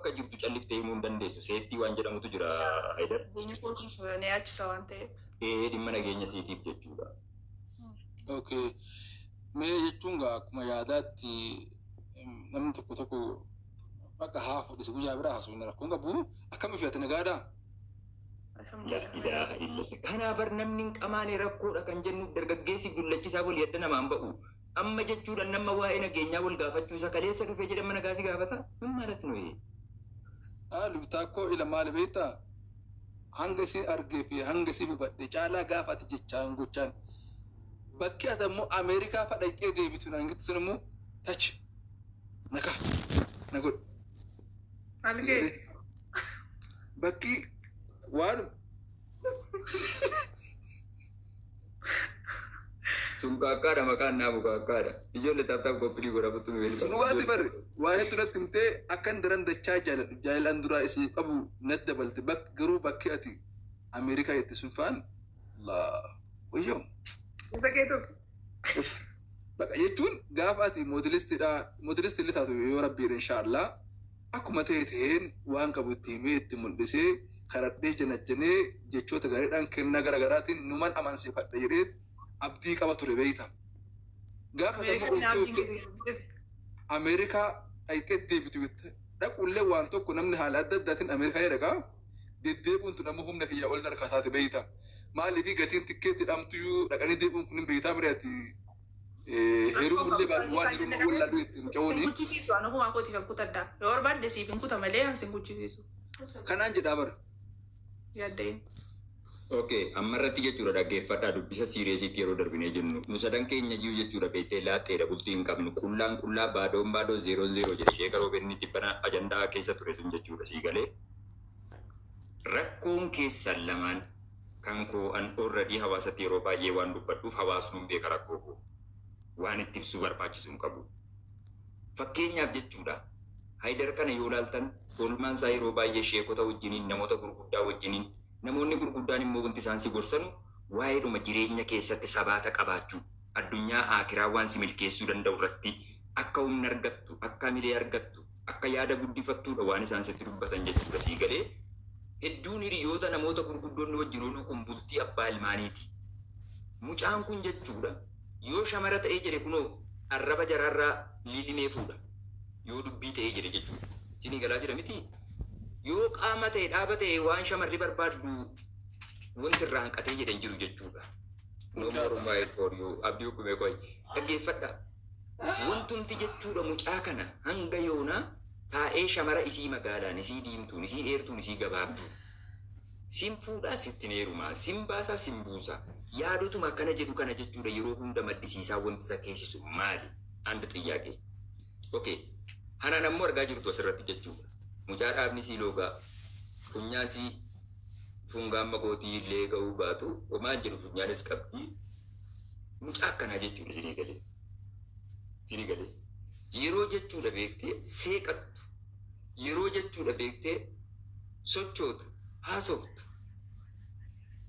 akka jirtu calliftee himuu hin dandeessu. Seeftii waan jedhamutu jira Haydar. Biyyi kootiis ni achisa waan ta'eef. Dhimma nageenya siitiif jechuudha. Okay. Mee jechuun akkuma yaadaatti namni tokko bakka haa fudhise guyyaa biraa haasofna rakkoon qabu akkamiif yaate nagaadhaa? Kanaafar namni hin qamaane rakkoodha kan jennu dargaggeessi dullachisaa wal yadda namaan ba'u. Amma jechuudhaan nama waa'ee nageenyaa wal gaafachuu isa kaleessa dhufee jedhama nagaasi gaafata. Hin maalatu nuyi. Lubtaakoo ila maali beektaa? Hanga isin argee fi hanga isin hubadhe caalaa gaafate jechaan gochaan. Bakki ati ammoo Ameerikaa fadhaitee deebitu naangitti sun immoo tachi. Nagaa. Nagodhu. Algee. Bakki waan sun kaakkaadha maqaan naamu kaakkaadha. Ijoollee taaptaaf qophii godhafatu nu sun waati barre waa'ee tunatti himtee akkan daran dachaa jaaladhu jaalaan duraa isii qabu natti dabalte garuu bakki ati Ameerikaa jetti sun faan wayyoo. Bakee tokko. Bakka jechuun gaafa ati moodelistii illee taatu yoo rabbiidha inshaallah akkuma ta'een waan qabu itti himee itti mul'isee karadhee janajjanee jechoota gaariidhaan kennaa garaagaraatiin numan amansiifadha jedhee abdii qaba ture beeyta. Gaafa Ameerikaa dhaqxee deebitu jette dhaqullee waan tokko namni haala adda addaatiin Ameerikaa ni dhaqaa deddeebiin tun ammoo humna kiyyaa ol harkaa taate beeyta. Maaliif gatiin tikkeetti dhamtuu dhaqanii deebiin kun hin beeytaa bireeti. Heeruu mullee waan jiru walladuu ittiin cawuni. Singuchisiisu anu humaa kooti kan kutaddaa. Yoo barbaadde siif hin kuta malee an singuchisiisu. Kanaan jedhaa bara. Yaaddeen. Okay, ammarratti jechuudha dhaggeeffadhaa dubbisa siireesiitti yeroo darbinee jennu. Nu sadan keenya jiru jechuudha beektee laatteedha bultii hin qabnu. Qullaa baadoon 00 jedhe ishee karoo benni dhibbana ajandaa keessa ture sun jechuudha sii galee. Rakkoon keessan lamaan kan koo an already hawaasatti yeroo baay'ee waan dubbadhuuf hawaasni hin beeka rakkoo koo. Waan itti ibsuu barbaachisu hin qabu. Fakkeenyaaf jechuudha. Haydar kana yoo ilaaltan oolmaan isaa yeroo baay'ee sheekota wajjiniin namoota gurguddaa wajjiniin namoonni gurguddaan immoo wanti isaan si gorsanu waa'eedhuma jireenya keessatti sabaata qabaachuu addunyaa aakiraa waan si milkeessuu danda'u irratti akka humna argattu akka milee argattu akka yaada guddifattuudha waan isaan sitti dubbatan jechuudha sii galee hedduun hiriyoota namoota gurguddoonni wajjin ooluu kun bultii abbaa ilmaaniiti. Mucaan kun jechuudha yoo shamara ta'ee jedhe kunoo arraba jaraarraa lilimee fuudha. Yoo dubbii ta'ee jedhe jechuudha. Sinii galaa jira miti. Yoo qaama ta'e dhaaba ta'e waan shamarri barbaaddu wanti irraa hanqatee jedhan jiru jechuudha. No more mile for you. Abdii hukumee koi. Dhaggeeffadha. Wantumti jechuudha mucaa kana hanga yoonaa taa'ee shamara isii magaalaan isii diimtuun isii dheertuun isii gabaabduun. Sin fuudhaa sittin heerumaa sin baasaa sin buusaa. Yaadotuma akkana jedhu kana jechuudha yeroo hunda maddisiisaa wanti isa keessisu maali? Andi xiyyaaqee. Okay. Hanaan ammoo argaa jirtu asirratti jechuudha. Mucaa dhaabni sii loogaa funyaasii fungaan makootii illee ga'uu baatu homaan jedhu funyaanis qabdi. Mucaa akkanaa jechuudha sinii galee. Sinii galee. Yeroo jechuudha beektee seeqattu. Yeroo jechuudha beektee sochootu haasoftu.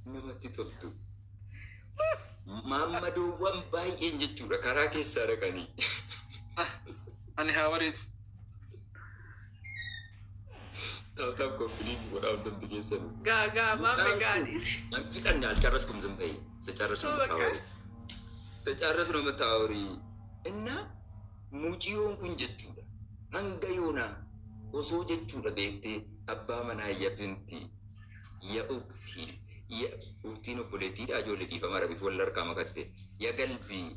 Namatti toltu. Maammadoowwan baay'een jechuudha karaa keessaa dhaqanii. Ani haa bareedu. Tahu kompilin orang untuk tiga Gaga, mama gadis. Nanti kan alcaras kum sampai secara semutawari. Secara semutawari. Enna mujion kun jechuudha. Hanga yoona osoo jechuudha beekte abbaa manaa ya binti ya ukti ya uktiin obboleettiidha ijoollee dhiifama rabiif wal harkaa makatte ya galbii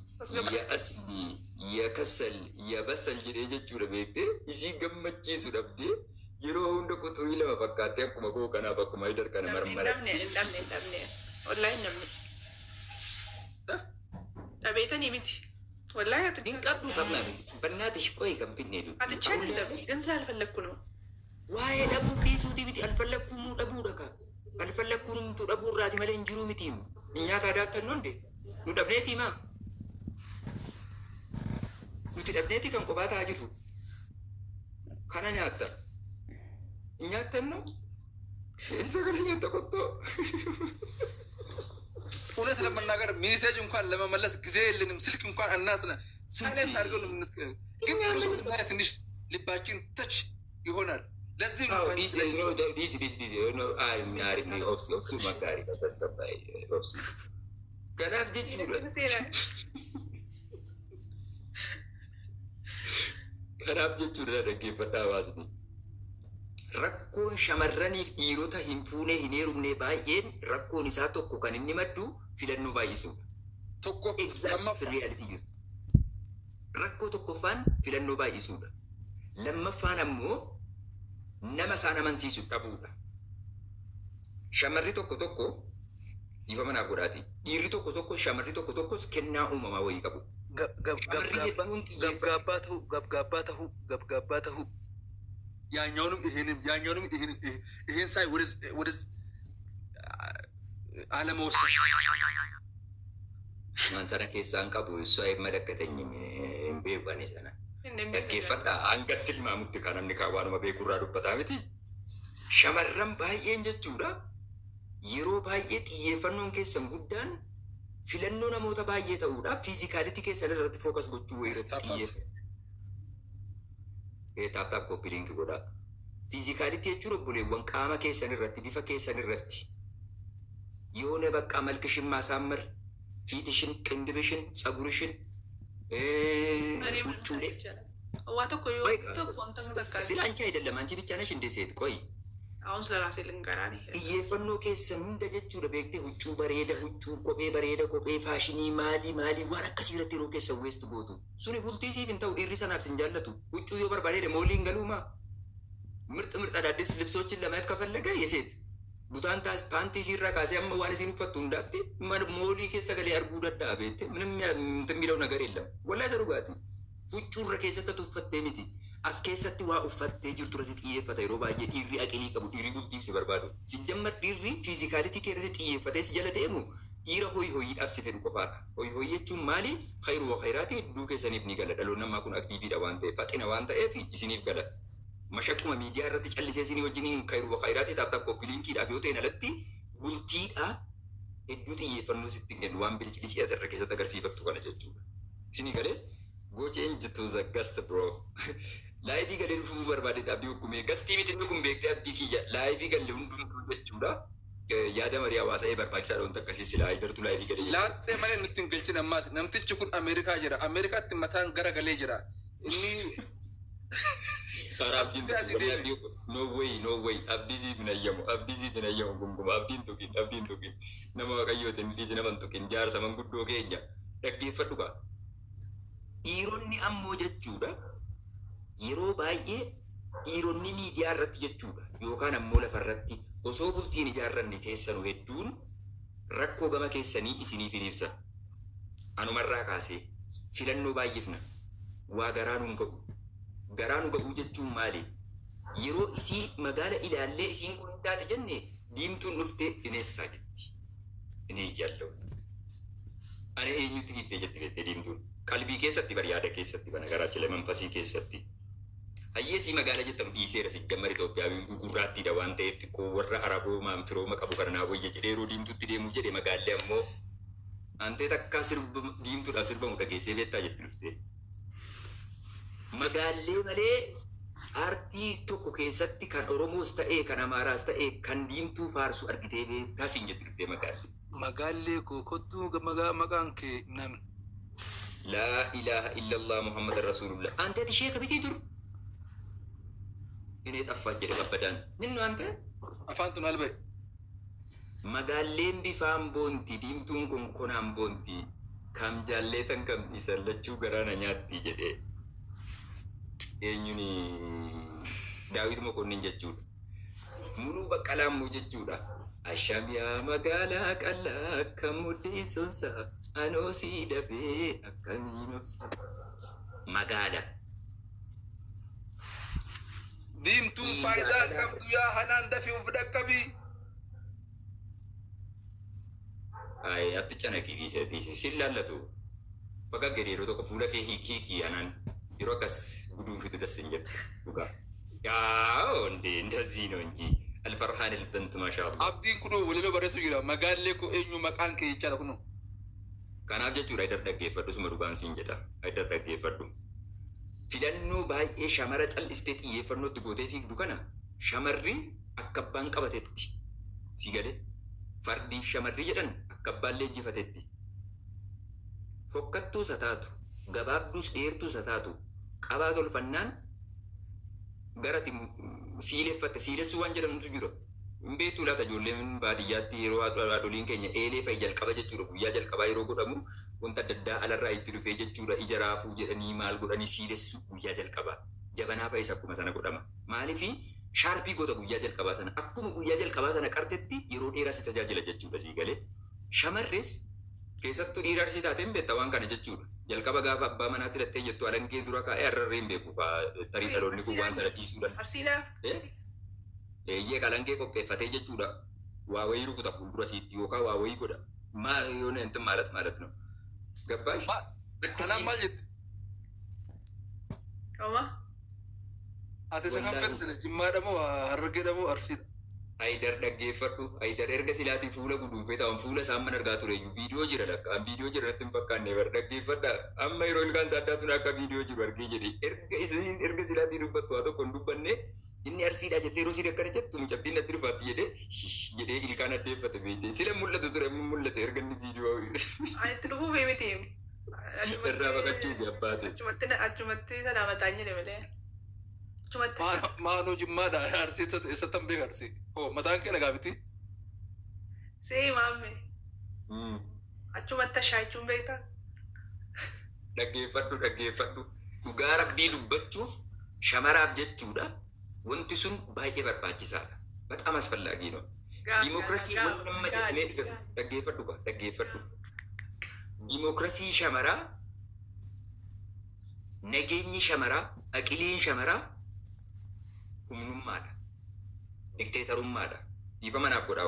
ya asbii ya kasal ya basal jedhee jechuudha beekte isii gammachiisu dhabdee yeroo hunda quxurii lama fakkaattee akkuma koo kanaaf akkuma Haydar kana marmara. Dhabne. Wallahi namni. Dhabeetanii miti. Wallahi ati. Din qabdu qabna miti. Bannaatish qoyi kan finneedu. Ati challi dhabdi. Gansa alfallakku noo. Waa'ee dhabuu dhiisuuti miti alfallakkuu muu dhabuu dhaka. Alfallakkuu numtu dhabuu irraati malee hin jiruu miti. Nyaata adaattan noonde. Nu dhabneeti maa. Nuti dhabneeti kan kophaa ta'aa jirru. Kana nyaatta. Nyaattanno? Isa kana nyaata qottoo. እውነት ለመናገር ሜሴጅ እንኳን ለመመለስ ጊዜ የለንም። ስልክ እንኳን አናስነ ሳይለንት አድርገው ነው ግን ጥሩ ሰው ትንሽ ልባችን ተች ይሆናል። ለዚህ አዎ ዲስ ናሪኒ ኦብሲ መጋሪ ተስከባይ ኦብሲ ከናፍ ጀቹudha kanaaf jechuudha dhaggeeffadhaa baasni rakkoon shamarraniif dhiirota hin fuune hin heerumne baay'een rakkoon isaa tokko kan inni maddu filannoo baay'isuudha. tokko Exact reality jiru. Rakkoo tokkoffaan filannoo baay'isuudha. Lammaffaan ammoo nama isaan amansiisu dhabuudha. Shamarri tokko ifa manaa godhaati. Dhiirri tokko shamarri tokkos kennaa uumamaa wayii qabu. ገብጋባ ተሁ ያኛውንም ይሄን ሳይ ወደ አለመወሰን ማንሰራ keessaan qabu እሷ አይመለከተኝም ቤባኔ ሰና dhaggeeffadhaa hangatti ilmaamutti kan namni kawaanuma beekurraa dubbataa miti shamarran baay'een jechuudha yeroo baay'ee xiyyeeffannoon keessan guddaan filannoo namoota baay'ee ta'uudha fiizikaalitii keessan irratti fookas gochuu irratti xiyyeeffatu taaptaap koppii linkii godhaa fiizikaalitii jechuun obboleewwan qaama keessan irratti bifa keessan irratti yoone bakka malkishin maasaamar fiitishin qindibishin tsagurishin huccuulee waa tokko yoo tokko wanta takka sila anchi አይደለም አንቺ ብቻ ነሽ እንደ ሴት ቆይ አሁን ስለራሴ ልንገራኔ xiyyeeffannoo keessan hunda jechuudha beektee huccuu bareeda huccuu kophee bareeda kophee faashinii maalii waan akkasii irratti yeroo keessan weest gootu suni bultii siif hin ta'u dhiirri sanaaf sin jaallatu huccuu yoo barbaade mooliin galuuma ምርጥ አዳዲስ ልብሶችን ለማየት ከፈለገ የሴት ቡታን ፓንቲ ሲራ ካሴ አማ ዋን ሲኑ ፈቱ እንዳት ሞሊ ከሰገለ አርጉ ደዳ ቤት ምንም እንትን የሚለው ነገር የለም ወላሂ ሰሩጋቲ ሁጩረ ከሰተ ተፈተ ሚቲ አስከሰቲ ዋ ኡፈተ ጅርቱ ረቲ ጥየፈተ ሮባዬ ዲሪ አቂሊ ቀቡ ዲሪ ጉልቲ ሲበርባዱ ሲጀመር ዲሪ ፊዚካሊቲ ከረቲ ጥየፈተ ሲጀለ ደሙ ዲራ ሆይ አፍሲፈን ቆፋ ሆይ የቹ ማሊ ኸይሩ ወኸይራቲ ዱ ከሰኒፍ ኒገለ ደሎና ማኩን አክቲቪ ዳዋንተ ፈጥነ ዋንተ ኤፊ ሲኒፍ ገለ mashakuma miidiyaa irratti callisee isinii wajjiniin kayruu khayraati taaptaap koppii linkiidhaaf yoo ta'e alatti bultiidhaaf hedduu xiyyeeffannoo sitti kennu waan bilchilichii irra keessatti agarsiifattu kana jechuudha. Isinii galee gocheen jittuu zaggast bro laayivii galee dhufuu barbaade abdii hukumee gastii miti inni kun beektee abdii kiyya laayivii galee hundumtuu jechuudha. Yaada marii hawaasaa barbaachisaadha wanta akkasii silaa idartu laayivii galee. Laaxxee malee nutti hin galchin ammaas namtichi kun Ameerikaa jira. Ameerikaatti mataan gara galee jira. Inni no way abdisi binayyamu gunguma abdiin tukin nama waaqayyootiin dhiisi naman tukin jaarsa manguddoo keenya dhaggeeffadhu kaa dhiironni ammoo jechuudha yeroo baay'ee dhiironni miidiyaa irratti jechuudha yookaan ammoo lafa irratti osoo bultiin ijaarranne keessanu hedduun rakkoo gama keessanii isiniif hin ibsa anumarraa kaasee filannoo baay'ifna waa garaanuun ga'uu jechuun maali? Yeroo isii magaala ilaallee isiin kun taate jenne diimtuun dhuftee bineessaa jetti. Inni jaallu. Ani eenyutti dhiiftee jetti beektee diimtuun. Qalbii keessatti bariyaada keessatti bana garaachi manfasii keessatti. Hayyeesii magaala jettamu dhiiseera sijjammar Itoophiyaa gugurraattiidha waan ta'eef xiqqoo warra Araboo maanfirooma qabu karanaa wayya jedhee yeroo diimtutti deemuu jedhe magaallee ammoo antee takkaa diimtuudhaaf sirbamu dhageessee beektaa jetti dhuftee. Magaallee malee aartii tokko keessatti kan Oromoos ta'ee kan Amaaraas ta'ee kan diimtuu faarsu argitee beektaasiin jetti dhuftee magaallee. Magaallee kottuu maqaan kee nami. Laa ilaaha illallah Muhammad Rasulullah. Anteeti sheeka bitii dur. Inni xaffaa jedhe babbadaan. Ninnu ante? Afaan tun alba'e. Magaalleen bifaan boonti diimtuun kun konaan boonti kam jaalleetan kam isan lachuu garaana nyaatti jedhee. Eenyuni Daawit Mokonnin jechuudha. Muluu Baqqalaa immoo jechuudha. Ashamiyaa magaalaa qal'aa akka mudhii sonsa anoo sii dafee akkamiin obsa. Magaala. Diimtuun faayidaa qabdu yaa hanaan dafee of dhaqqabii. Atti canaqii dhiise sin laallatu. Bakka gadiiroo tokko fuula kee hiikii hanaan. Yeroo akkas guduunfitu dassin jettu dhugaa. እንደዚህ ነው እንጂ አልፈርሃን ልበንት ማሻአላ አብዲን ኩኖ ወለሎ በረሱ ይራ መጋሌ ኮ ኤኙ መቃን ከ ይቻለ ኩኖ ከናፍ ጀቹ አይደረገፈዱ ስመ ዱጋን ሲንጀዳ አይደረገፈዱ ፊለኑ ባይ ሸመረ ጨልስቴት ይፈርኖት ጎቴ ፊ ዱከና shamarri akka abbaan qabatetti si galee fardiin shamarri jedhan akka abbaan leenjifatetti fokkattuu sataatu gabaabduus dheertuu sataatu qabaa tolfannaan garati siileffatte siilessuu waan jedhamtu jira beektuu laata ijoolleen baadiyyaatti yeroo haadholiin keenya eelee fa'i jalqaba jechuudha guyyaa jalqabaa yeroo godhamu wanta adda addaa alarraa itti dhufee jechuudha ija raafuu jedhanii maal godhanii siilessuu guyyaa jalqabaa jabanaa fa'is akkuma sana godhama maaliifi shaarpii goota guyyaa jalqabaa sana akkuma guyyaa jalqabaa sana qartetti yeroo dheeraa si tajaajila jechuudha sii galee shamarris keessattuu dhiira arsii taateen beektaa waan kana jechuudha jalqaba gaafa abbaa manaatti dhattee jettu alangee dura kaa'ee harrarreen beeku tarii dhaloonni kun waan sana dhiisuudhaan eeyyee qalangee qopheeffatee jechuudha waa wayii rukuta fuuldura siitti yookaan waa wayii godha yoo neentin maalat no gabbaash kanaan maal jette Kawa? ati isa kan fedhe sila jimmaadha moo harargeedha moo arsiidha Haidar dhaggeeffadhu Haidar erga silaatii fuula guduunfee ta'an fuula isaan mana argaa ture viidiyoo jira lakkaan viidiyoo jira natti hin fakkaanne bar dhaggeeffadha amma yeroo ilkaan saaddaatuun akka viidiyoo jiru argee jedhe erga silaatii dubbattu waa tokko hin dubbanne inni arsiidha jettee yeroo siin akkana jettu mucattiin natti dhufaatti jedhee ilkaan addeeffate beekte sila mul'atu ture amma mul'ate erga inni viidiyoo Itti dhufuu fi miti. irraa baqachuu gabbaate. Achumatti sana mataan jedhe malee. maanoo jimmaadha arsii eessatti hin beeku arsii mataan kee dhagaa miti See maamme. Achumatti ashaachuun beektaa? Dhaggeeffadhu dhugaa rabbii dubbachuuf shamaraaf jechuudha wanti sun baay'ee barbaachisaadha bataam asfallagii no dimokiraasii waan nama jedhamee dhaggeeffadhu dimokiraasii shamaraa nageenyi shamaraa aqiliin shamaraa humnummaadha dikteetarummaadha dhiifa manaaf godhaa